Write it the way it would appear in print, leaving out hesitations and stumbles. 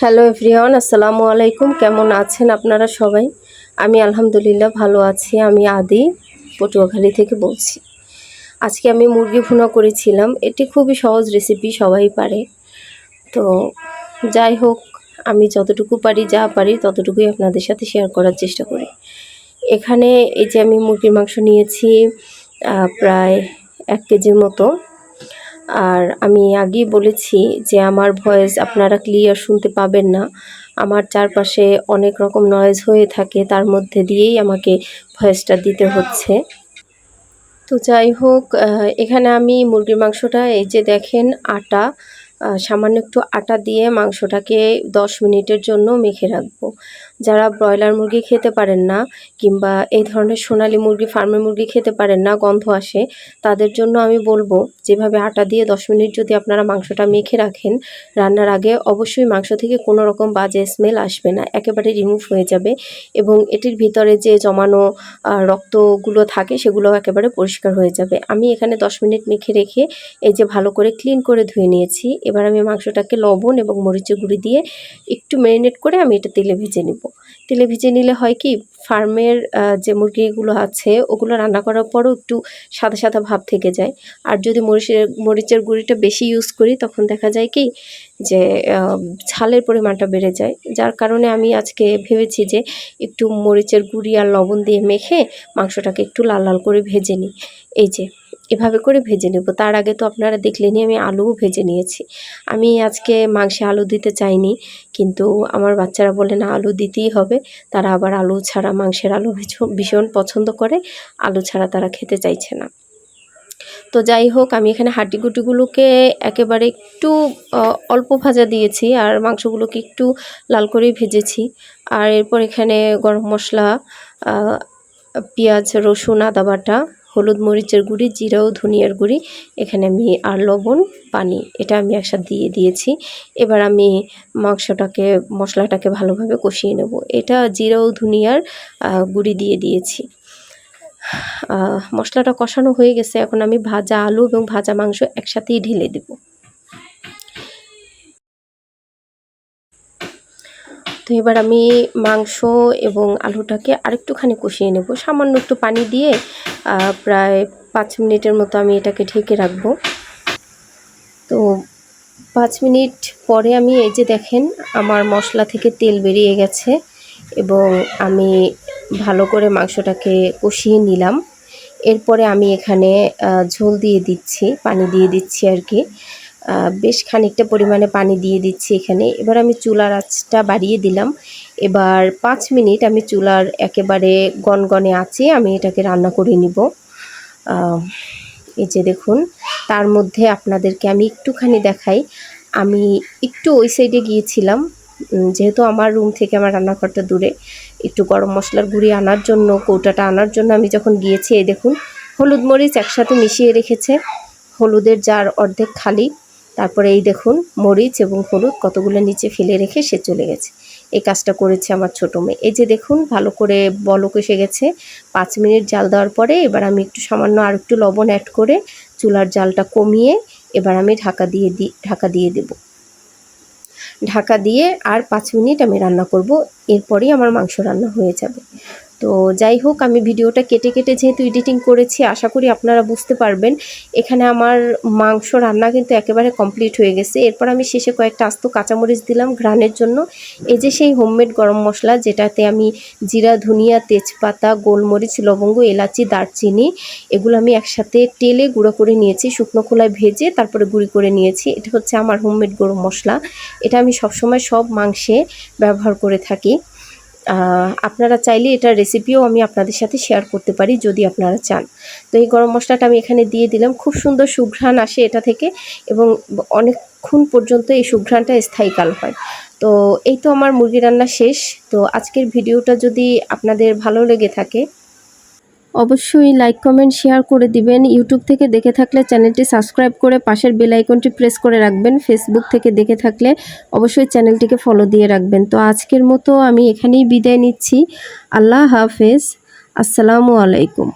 Hello everyone, আসসালামু আলাইকুম। কেমন আছেন আপনারা সবাই? আমি আলহামদুলিল্লাহ ভালো আছি। আমি আদি পটুয়াখালী থেকে বলছি। আজকে আমি মুরগি ভুনা করেছিলাম। এটি খুবই সহজ রেসিপি, সবাই পারে। তো যাই হোক, আমি যতটুকু পারি যা পারি ততটুকুই আপনাদের সাথে শেয়ার করার চেষ্টা করি। এখানে এই যে আমি মুরগির মাংস নিয়েছি প্রায় 1 কেজির মতো। আর আমি আগেই বলেছি যে আমার ভয়েস আপনারা ক্লিয়ার শুনতে পাবেন না। আমার চারপাশে অনেক রকম নয়েজ হয়ে থাকে, তার মধ্যে দিয়েই আমাকে ভয়েসটা দিতে হচ্ছে। তো যাই হোক, এখানে আমি মুরগির মাংসটা এই যে দেখেন সামান্য একটু আটা দিয়ে মাংসটাকে 10 মিনিটের জন্য মেখে রাখবো। যারা ব্রয়লার মুরগি খেতে পারেন না কিংবা এই ধরনের সোনালী মুরগি, ফার্মের মুরগি খেতে পারেন না, গন্ধ আসে, তাদের জন্য আমি বলবো যেভাবে আটা দিয়ে 10 মিনিট যদি আপনারা মাংসটা মেখে রাখেন, রান্নার আগে অবশ্যই মাংস থেকে কোনো রকম বাজে স্মেল আসবে না, একেবারে রিমুভ হয়ে যাবে এবং এটির ভিতরে যে জমানো রক্তগুলো থাকে সেগুলো একেবারে পরিষ্কার হয়ে যাবে। আমি এখানে 10 মিনিট মেখে রেখে এই যে ভালো করে ক্লিন করে ধুয়ে নিয়েছি। এবার আমি মাংসটাকে লবণ এবং মরিচের গুঁড়ি দিয়ে একটু ম্যারিনেট করে আমি এটা তেলে ভেজে নিব। তেলে ভেজে নিলে হয় কি, ফার্মের যে মুরগিগুলো আছে ওগুলো রান্না করার পরও একটু সাদা সাদা ভাব থেকে যায়। আর যদি মরিচের গুঁড়িটা বেশি ইউজ করি তখন দেখা যায় কি যে ঝালের পরিমাণটা বেড়ে যায়। যার কারণে আমি আজকে ভেবেছি যে একটু মরিচের গুঁড়ি আর লবণ দিয়ে মেখে মাংসটাকে একটু লাল লাল করে ভেজে নিই। এই যে এভাবে করে ভেজে নেব। তার আগে তো আপনারা দেখলেনই আমি আলুও ভেজে নিয়েছি। আমি আজকে মাংসে আলু দিতে চাইনি, কিন্তু আমার বাচ্চারা বলে না আলু দিতেই হবে। তারা আবার আলু ছাড়া মাংসের আলু ভীষণ পছন্দ করে, আলু ছাড়া তারা খেতে চাইছে না। তো যাই হোক, আমি এখানে হাড্ডিগুটিগুলোকে একেবারে একটু অল্প ভাজা দিয়েছি আর মাংসগুলোকে একটু লাল করেই ভেজেছি। আর এরপর এখানে গরম মশলা, পেঁয়াজ, রসুন, আদা বাটা, হলুদ, মরিচের গুঁড়ি, জিরা ও ধনিয়ার গুঁড়ি, এখানে আমি আর লবণ, পানি, এটা আমি একসাথে দিয়ে দিয়েছি। এবার আমি মশলাটাকে ভালোভাবে কষিয়ে নেব। এটা জিরা ও ধনিয়ার গুঁড়ি দিয়ে দিয়েছি। মশলাটা কষানো হয়ে গেছে। এখন আমি ভাজা আলু এবং ভাজা মাংস একসাথেই ঢেলে দেব। তো এবার আমি মাংস এবং আলুটাকে আরেকটুখানি কষিয়ে নেব, সামান্য একটু পানি দিয়ে। প্রায় 5 মিনিটের মতো আমি এটাকে ঢেকে রাখবো। তো 5 মিনিট পরে আমি এই যে দেখেন আমার মশলা থেকে তেল বেরিয়ে গেছে এবং আমি ভালো করে মাংসটাকে কষিয়ে নিলাম। এরপরে আমি এখানে ঝোল দিয়ে দিচ্ছি, পানি দিয়ে দিচ্ছি আর কি। বেশ খানিকটা পরিমাণে পানি দিয়ে দিচ্ছি এখানে। এবার আমি চুলার আঁচটা বাড়িয়ে দিলাম। এবার 5 মিনিট আমি চুলার একেবারে গনগনে আঁচে আমি এটাকে রান্না করে নিব। এই যে দেখুন, তার মধ্যে আপনাদেরকে আমি একটুখানি দেখাই। আমি একটু ওই সাইডে গিয়েছিলাম, যেহেতু আমার রুম থেকে আমার রান্নাঘরটা দূরে, একটু গরম মশলার গুঁড়ি আনার জন্য, কৌটাটা আনার জন্য আমি যখন গিয়েছি, এই দেখুন হলুদ মরিচ একসাথে মিশিয়ে রেখেছে, হলুদের জার অর্ধেক খালি। তারপরে এই দেখুন মরিচ এবং হলুদ কতগুলো নিচে ফেলে রেখে সে চলে গেছে। এই কাজটা করেছে আমার ছোটো মেয়ে। এই যে দেখুন ভালো করে বলক এসে গেছে। 5 মিনিট জাল দেওয়ার পরে এবার আমি একটু সামান্য আর একটু লবণ অ্যাড করে চুলার জালটা কমিয়ে এবার আমি ঢাকা দিয়ে দেব। ঢাকা দিয়ে আর 5 মিনিট আমি রান্না করব, এরপরেই আমার মাংস রান্না হয়ে যাবে। তো যাই হোক, আমি ভিডিওটা কেটে কেটে যেহেতু এডিটিং করেছি, আশা করি আপনারা বুঝতে পারবেন। এখানে আমার মাংস রান্না কিন্তু একেবারে কমপ্লিট হয়ে গেছে। এরপর আমি শেষে কয়েকটা আস্ত কাঁচামরিচ দিলাম ঘ্রাণের জন্য। এই যে সেই হোমমেড গরম মশলা, যেটাতে আমি জিরা, ধনিয়া, তেজপাতা, গোলমরিচ, লবঙ্গ, এলাচি, দারচিনি এগুলো আমি একসাথে তেলে গুঁড়ো করে নিয়েছি, শুকনো খোলায় ভেজে তারপরে গুঁড়ি করে নিয়েছি। এটা হচ্ছে আমার হোমমেড গরম মশলা। এটা আমি সবসময় সব মাংসে ব্যবহার করে থাকি। আপনারা চাইলে এটার রেসিপিও আমি আপনাদের সাথে শেয়ার করতে পারি যদি আপনারা চান। তো এই গরম মশলাটা আমি এখানে দিয়ে দিলাম। খুব সুন্দর সুঘ্রাণ আসে এটা থেকে এবং অনেকক্ষণ পর্যন্ত এই সুঘ্রাণটা স্থায়ীকাল হয়। তো এই তো আমার মুরগি রান্না শেষ। তো আজকের ভিডিওটা যদি আপনাদের ভালো লেগে থাকে অবশ্যই লাইক, কমেন্ট, শেয়ার করে দিবেন। ইউটিউব থেকে দেখে থাকলে চ্যানেলটি সাবস্ক্রাইব করে পাশের বেল আইকনটি প্রেস করে রাখবেন। ফেসবুক থেকে দেখে থাকলে অবশ্যই চ্যানেলটিকে ফলো দিয়ে রাখবেন। তো আজকের মতো আমি এখানেই বিদায় নিচ্ছি। আল্লাহ হাফেজ, আসসালামু আলাইকুম।